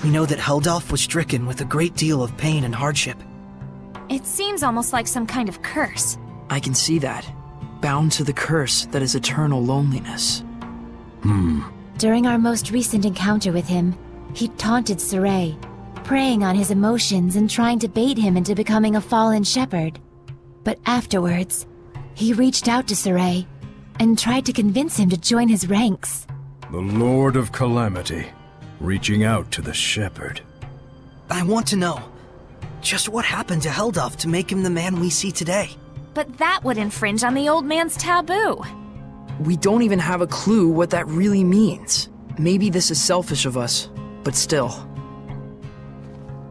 We know that Heldalf was stricken with a great deal of pain and hardship. It seems almost like some kind of curse. I can see that. Bound to the curse that is eternal loneliness. During our most recent encounter with him, he taunted Sorey, preying on his emotions and trying to bait him into becoming a fallen shepherd. But afterwards, he reached out to Sorey and tried to convince him to join his ranks. The Lord of Calamity, reaching out to the shepherd. I want to know, just what happened to Heldalf to make him the man we see today? But that would infringe on the old man's taboo. We don't even have a clue what that really means. Maybe this is selfish of us, but still.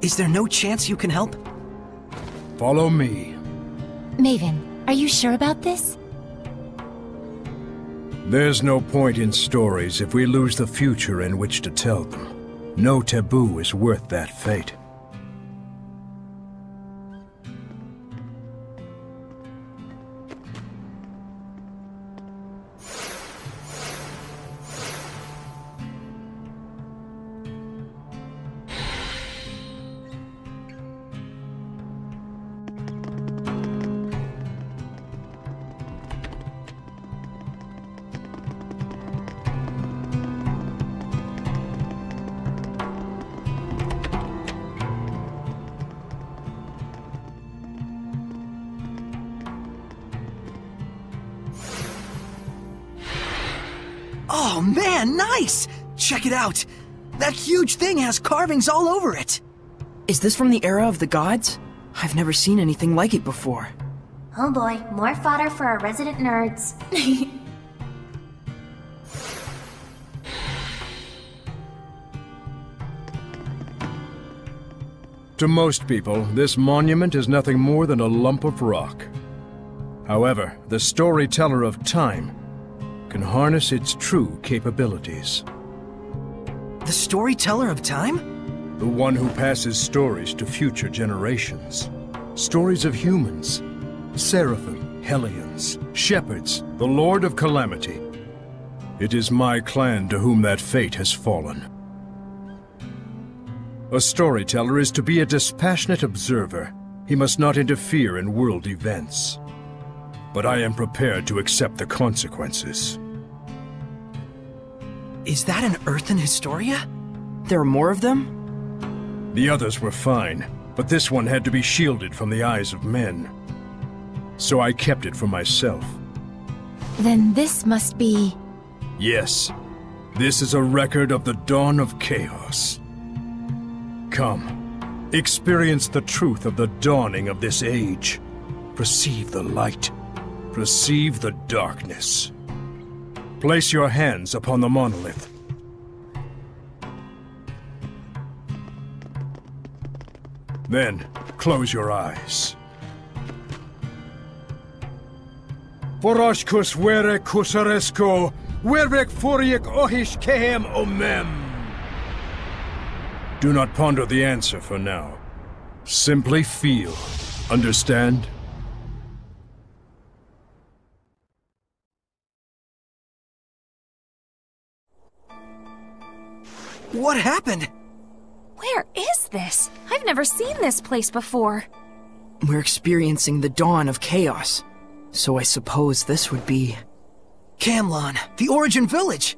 Is there no chance you can help? Follow me. Maven, are you sure about this? There's no point in stories if we lose the future in which to tell them. No taboo is worth that fate. Oh man, nice! Check it out! That huge thing has carvings all over it! Is this from the era of the gods? I've never seen anything like it before. Oh boy, more fodder for our resident nerds. To most people, this monument is nothing more than a lump of rock. However, the storyteller of time can harness its true capabilities. The storyteller of time? The one who passes stories to future generations. Stories of humans, seraphim, hellions, shepherds, the Lord of Calamity. It is my clan to whom that fate has fallen. A storyteller is to be a dispassionate observer. He must not interfere in world events. But I am prepared to accept the consequences. Is that an Earthen Historia? There are more of them? The others were fine, but this one had to be shielded from the eyes of men. So I kept it for myself. Then this must be... Yes, this is a record of the dawn of chaos. Come, experience the truth of the dawning of this age. Perceive the light. Perceive the darkness. Place your hands upon the monolith. Then, close your eyes. Foroshkus were kusaresko, wervek furiek ohish kehem omem. Do not ponder the answer for now. Simply feel. Understand? What happened? Where is this? I've never seen this place before. We're experiencing the dawn of chaos. So I suppose this would be... Camlon, the Origin Village!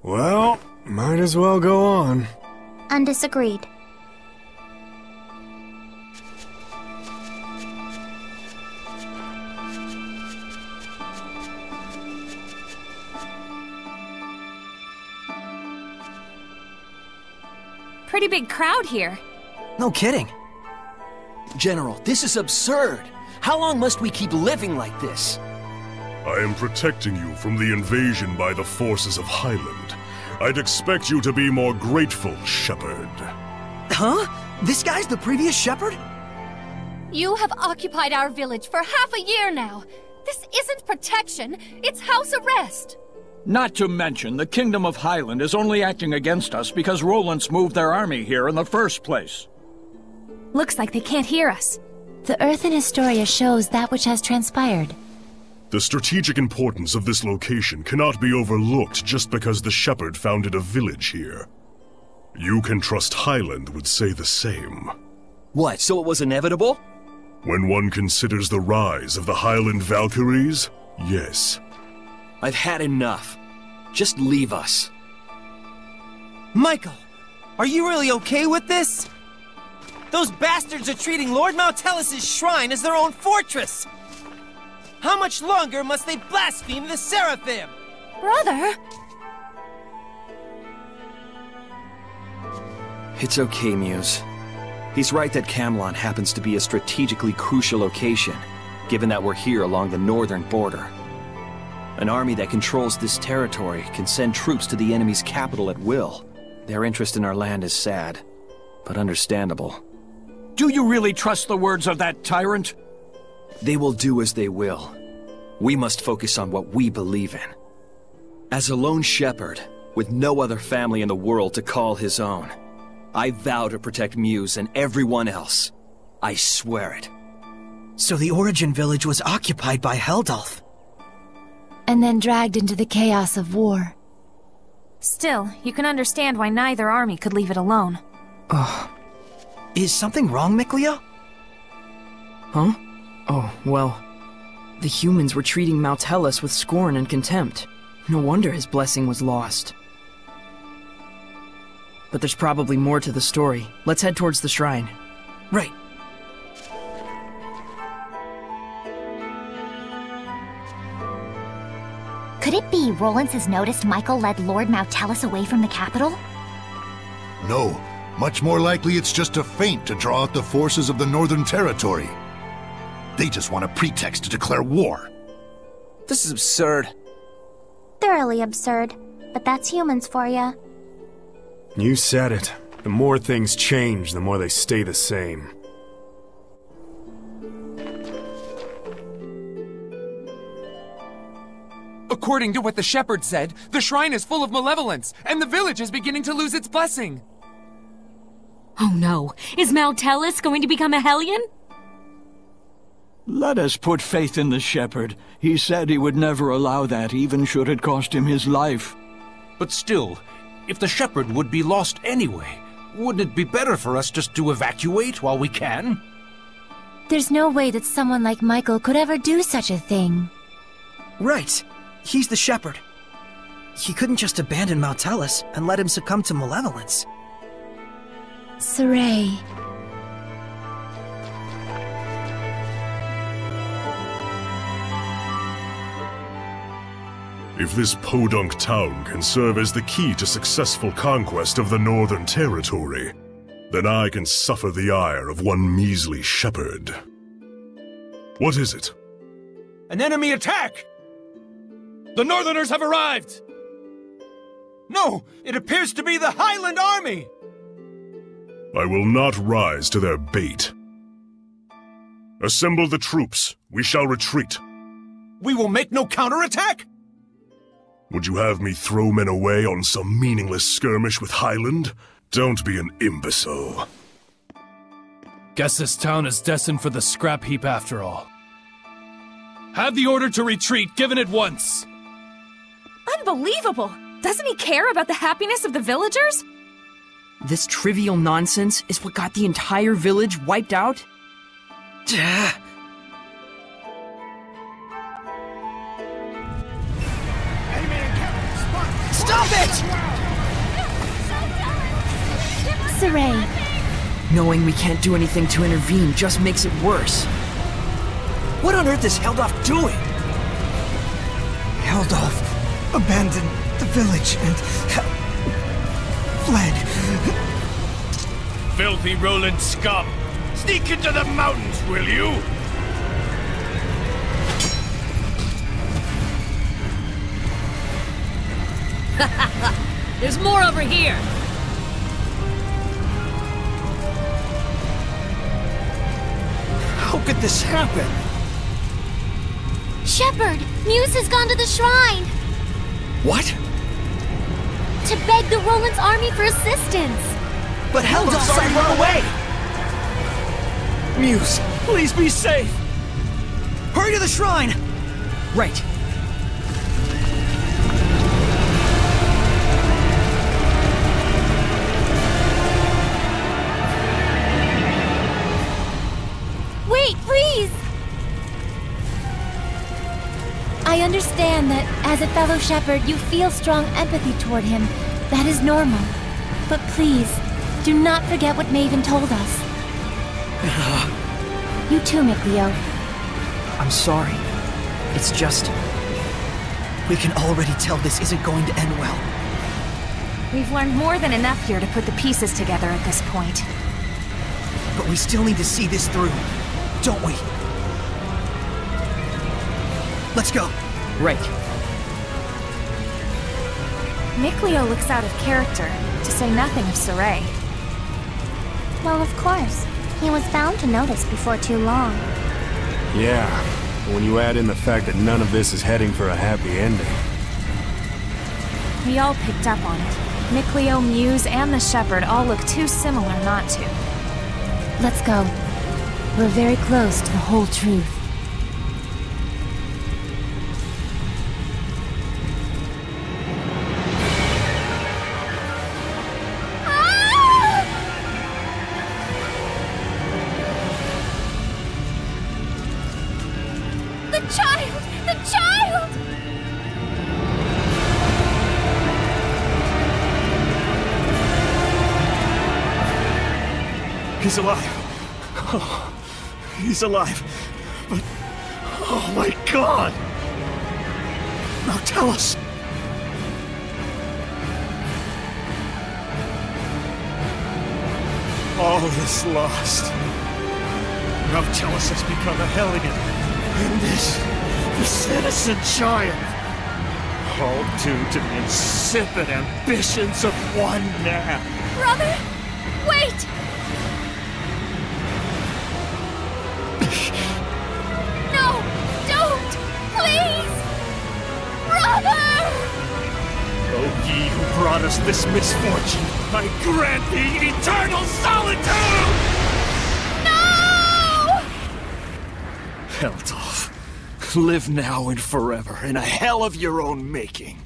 Well, might as well go on. Undisagreed. Pretty big crowd here. No kidding. General, this is absurd. How long must we keep living like this? I am protecting you from the invasion by the forces of Highland. I'd expect you to be more grateful, Shepherd. Huh? This guy's the previous shepherd? You have occupied our village for half a year now. This isn't protection, it's house arrest. Not to mention, the Kingdom of Highland is only acting against us because Roland's moved their army here in the first place. Looks like they can't hear us. The Earthen Historia shows that which has transpired. The strategic importance of this location cannot be overlooked just because the shepherd founded a village here. You can trust Highland would say the same. What, so it was inevitable? When one considers the rise of the Highland Valkyries, yes. I've had enough. Just leave us. Michael, are you really okay with this? Those bastards are treating Lord Maltelis' shrine as their own fortress! How much longer must they blaspheme the Seraphim? Brother! It's okay, Muse. He's right that Camelot happens to be a strategically crucial location, given that we're here along the northern border. An army that controls this territory can send troops to the enemy's capital at will. Their interest in our land is sad, but understandable. Do you really trust the words of that tyrant? They will do as they will. We must focus on what we believe in. As a lone shepherd, with no other family in the world to call his own, I vow to protect Muse and everyone else. I swear it. So the Origin Village was occupied by Heldalf. And then dragged into the chaos of war. Still, you can understand why neither army could leave it alone. Is something wrong, Mikleo? Huh? Oh, well... The humans were treating Maltelis with scorn and contempt. No wonder his blessing was lost. But there's probably more to the story. Let's head towards the shrine. Right. Could it be Rollins has noticed Michael led Lord Maltelis away from the capital? No. Much more likely it's just a feint to draw out the forces of the Northern Territory. They just want a pretext to declare war. This is absurd. Thoroughly absurd. But that's humans for ya. You said it. The more things change, the more they stay the same. According to what the shepherd said, the shrine is full of malevolence, and the village is beginning to lose its blessing. Oh no, is Maltelis going to become a Hellion? Let us put faith in the shepherd. He said he would never allow that, even should it cost him his life. But still, if the shepherd would be lost anyway, wouldn't it be better for us just to evacuate while we can? There's no way that someone like Michael could ever do such a thing. Right. He's the shepherd. He couldn't just abandon Maltelis and let him succumb to malevolence. Sorey. If this podunk town can serve as the key to successful conquest of the Northern Territory, then I can suffer the ire of one measly shepherd. What is it? An enemy attack! The Northerners have arrived! No, it appears to be the Highland Army! I will not rise to their bait. Assemble the troops. We shall retreat. We will make no counterattack? Would you have me throw men away on some meaningless skirmish with Highland? Don't be an imbecile. Guess this town is destined for the scrap heap after all. Have the order to retreat given at once! Unbelievable! Doesn't he care about the happiness of the villagers? This trivial nonsense is what got the entire village wiped out? Stop it! Sorey. Knowing we can't do anything to intervene just makes it worse. What on earth is Heldalf doing? Heldalf abandoned the village and fled. Filthy Roland scum! Sneak into the mountains, will you? There's more over here! How could this happen? Shepherd, Muse has gone to the shrine! What? To beg the Roland's army for assistance! But Heldalf's already run away! Muse, please be safe! Hurry to the shrine! Right. understand that, as a fellow shepherd, you feel strong empathy toward him. That is normal. But please, do not forget what Maven told us. You too, Mikleo. I'm sorry. It's just... we can already tell this isn't going to end well. We've learned more than enough here to put the pieces together at this point. But we still need to see this through, don't we? Let's go. Right. Mikleo looks out of character, to say nothing of Sorey. Well, of course. He was bound to notice before too long. Yeah, when you add in the fact that none of this is heading for a happy ending. We all picked up on it. Mikleo, Muse, and the Shepherd all look too similar not to. Let's go. We're very close to the whole truth. He's alive. Oh, he's alive. But... oh my god! Now tell us! All is lost. Now Tellus has become a Hellion. And this innocent child. All due to the insipid ambitions of one man. Brother! Wait! No! Don't! Please! Brother! O ye who brought us this misfortune, I grant thee eternal solitude! No! Heldolf, live now and forever in a hell of your own making.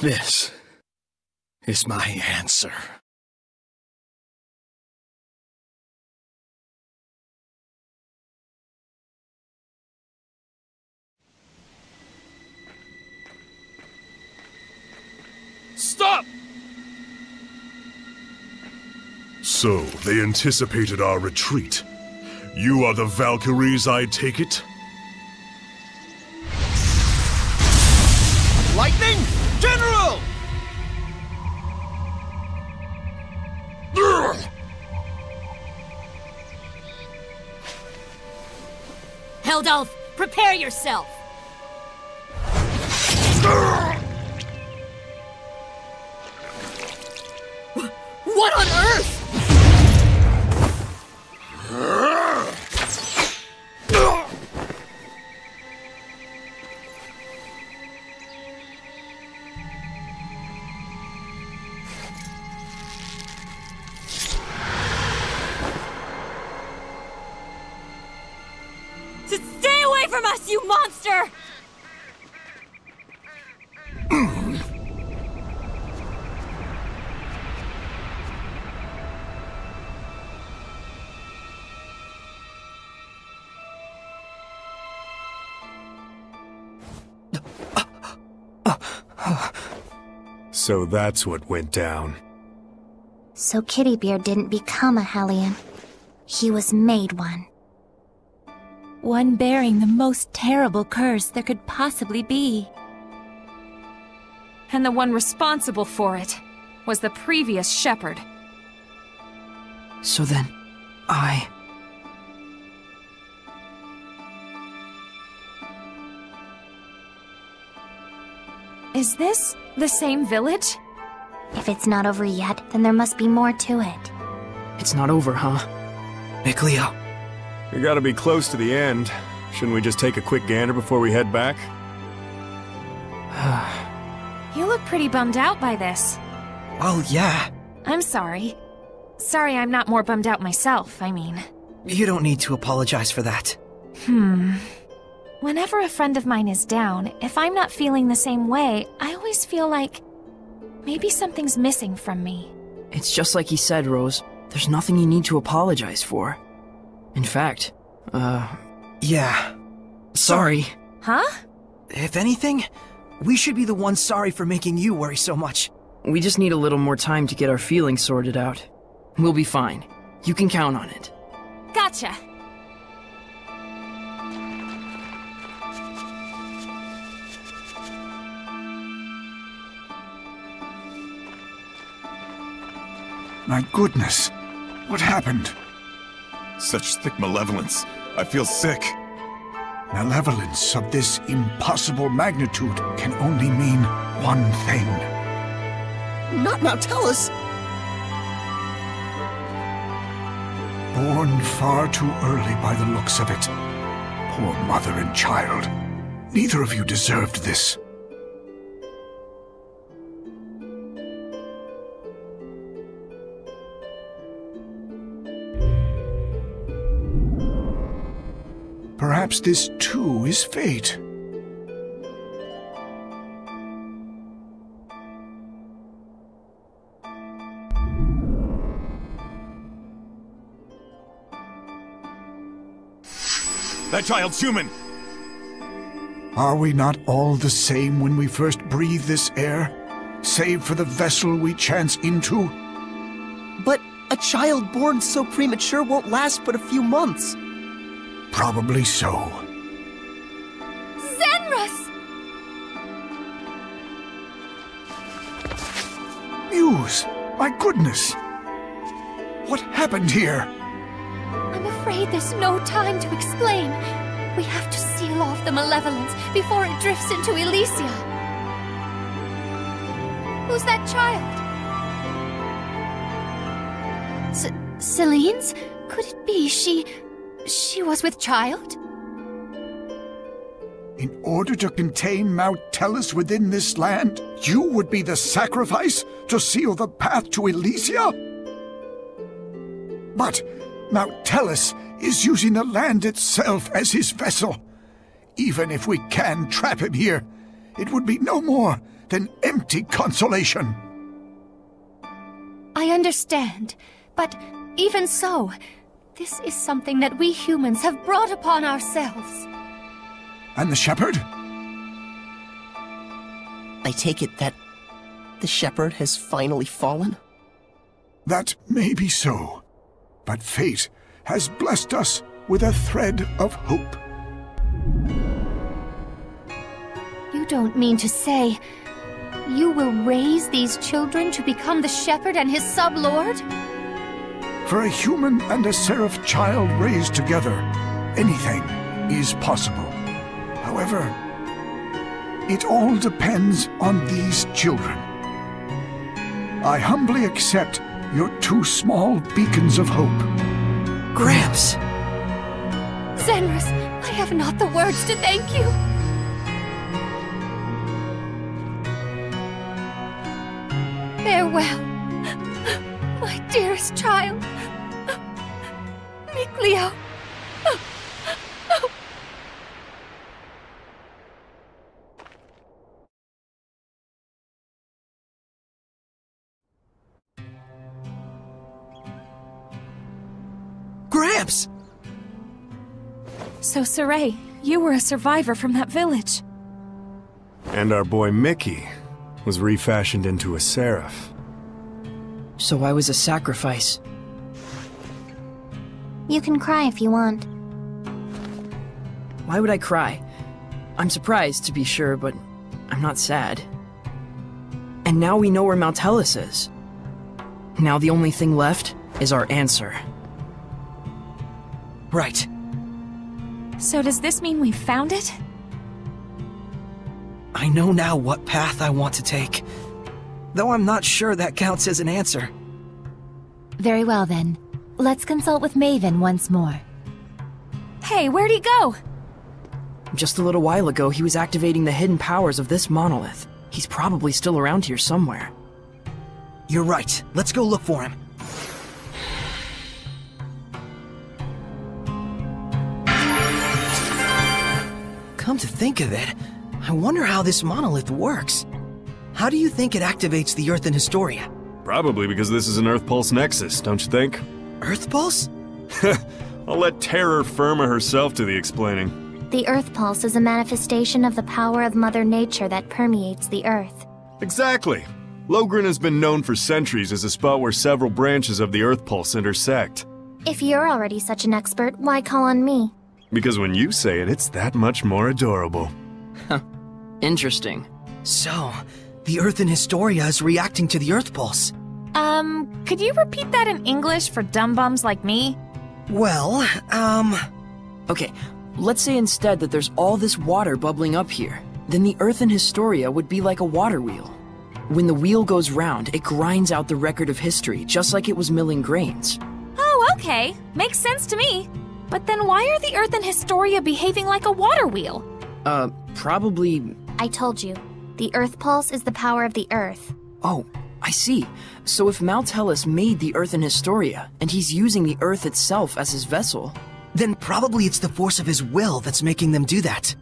This is my answer. Stop! So, they anticipated our retreat. You are the Valkyries, I take it? Lightning! General! Heldolf, prepare yourself! What on earth? Stay away from us, you monster! So that's what went down. So Kittybeard didn't become a Hellion. He was made one. One bearing the most terrible curse there could possibly be. And the one responsible for it was the previous Shepherd. So then, Is this the same village? If it's not over yet, then there must be more to it. It's not over, huh? Mikleo. We gotta be close to the end. Shouldn't we just take a quick gander before we head back? You look pretty bummed out by this. Well, yeah. I'm sorry. Sorry I'm not more bummed out myself, I mean. You don't need to apologize for that. Whenever a friend of mine is down, if I'm not feeling the same way, I always feel like maybe something's missing from me. It's just like he said, Rose. There's nothing you need to apologize for. In fact, yeah. Sorry. Huh? If anything, we should be the ones sorry for making you worry so much. We just need a little more time to get our feelings sorted out. We'll be fine. You can count on it. Gotcha. My goodness. What happened? Such thick malevolence. I feel sick. Malevolence of this impossible magnitude can only mean one thing. Not Maltellus! Born far too early by the looks of it. Poor mother and child. Neither of you deserved this. Perhaps this too is fate. That child's human! Are we not all the same when we first breathe this air, save for the vessel we chance into? But a child born so premature won't last but a few months. Probably so. Zenrus! Muse! My goodness! What happened here? I'm afraid there's no time to explain. We have to seal off the malevolence before it drifts into Elysia. Who's that child? Celine's? Could it be she was with child? In order to contain Mount Tellus within this land, you would be the sacrifice to seal the path to Elysia? But Mount Tellus is using the land itself as his vessel. Even if we can trap him here, it would be no more than empty consolation. I understand, but even so, this is something that we humans have brought upon ourselves. And the shepherd? I take it that the shepherd has finally fallen? That may be so, but fate has blessed us with a thread of hope. You don't mean to say you will raise these children to become the shepherd and his sub-lord? For a human and a seraph child raised together, anything is possible. However, it all depends on these children. I humbly accept your two small beacons of hope. Gramps! Zenrus, I have not the words to thank you. Farewell, my dearest child. Mikleo. Gramps! So, Sorey, you were a survivor from that village. And our boy Mickey was refashioned into a seraph. So I was a sacrifice. You can cry if you want. Why would I cry? I'm surprised, to be sure, but I'm not sad. And now we know where Mount Tellus is. Now the only thing left is our answer. Right. So does this mean we found it? I know now what path I want to take. Though I'm not sure that counts as an answer. Very well then. Let's consult with Maven once more. Hey, where'd he go? Just a little while ago, he was activating the hidden powers of this monolith. He's probably still around here somewhere. You're right. Let's go look for him. Come to think of it, I wonder how this monolith works. How do you think it activates the Earth in Historia? Probably because this is an Earth Pulse Nexus, don't you think? Earth Pulse? I'll let Terror Firma herself do the explaining. The Earth Pulse is a manifestation of the power of Mother Nature that permeates the Earth. Exactly. Logren has been known for centuries as a spot where several branches of the Earth Pulse intersect. If you're already such an expert, why call on me? Because when you say it, it's that much more adorable. Interesting. So, the Earth in Historia is reacting to the Earth Pulse. Could you repeat that in English for dumb bums like me? Well, Okay, let's say instead that there's all this water bubbling up here. Then the Earth in Historia would be like a water wheel. When the wheel goes round, it grinds out the record of history, just like it was milling grains. Oh, okay. Makes sense to me. But then why are the Earth in Historia behaving like a water wheel? Probably... I told you. The Earth Pulse is the power of the Earth. Oh, I see. So if Maltellus made the Earth in Historia, and he's using the Earth itself as his vessel... Then probably it's the force of his will that's making them do that.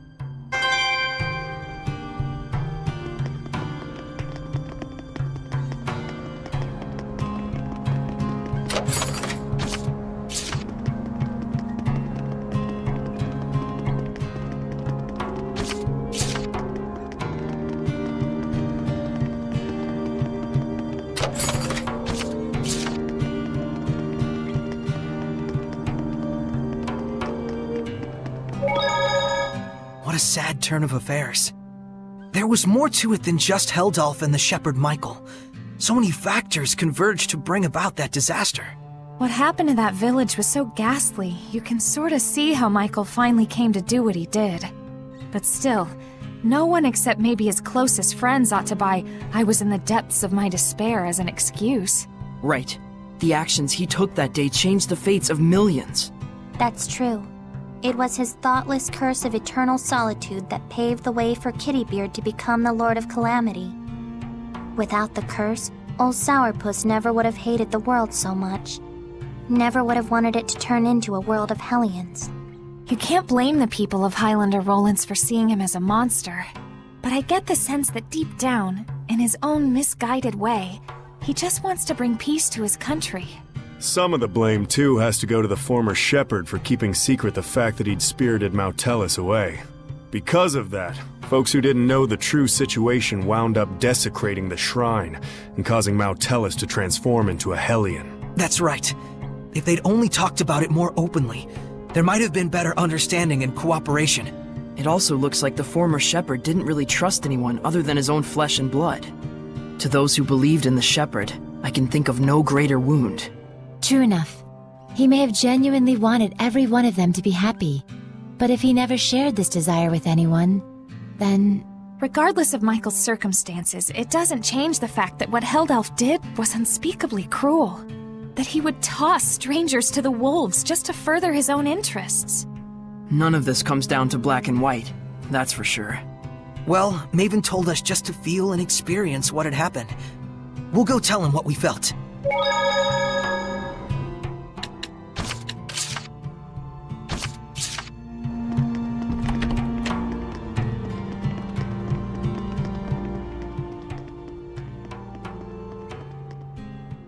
What a sad turn of affairs. There was more to it than just Heldalf and the shepherd Michael. So many factors converged to bring about that disaster. What happened to that village was so ghastly, you can sort of see how Michael finally came to do what he did. But still, no one except maybe his closest friends ought to buy "I was in the depths of my despair" as an excuse. Right. The actions he took that day changed the fates of millions. That's true. It was his thoughtless curse of eternal solitude that paved the way for Kittybeard to become the Lord of Calamity. Without the curse, old Sourpuss never would have hated the world so much. Never would have wanted it to turn into a world of Hellions. You can't blame the people of Highlander Rollins for seeing him as a monster. But I get the sense that deep down, in his own misguided way, he just wants to bring peace to his country. Some of the blame, too, has to go to the former shepherd for keeping secret the fact that he'd spirited Maltellus away. Because of that, folks who didn't know the true situation wound up desecrating the shrine and causing Maltellus to transform into a Hellion. That's right. If they'd only talked about it more openly, there might have been better understanding and cooperation. It also looks like the former shepherd didn't really trust anyone other than his own flesh and blood. To those who believed in the shepherd, I can think of no greater wound. True enough. He may have genuinely wanted every one of them to be happy. But if he never shared this desire with anyone, then... Regardless of Michael's circumstances, it doesn't change the fact that what Heldalf did was unspeakably cruel. That he would toss strangers to the wolves just to further his own interests. None of this comes down to black and white, that's for sure. Well, Maven told us just to feel and experience what had happened. We'll go tell him what we felt.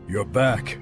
You're back.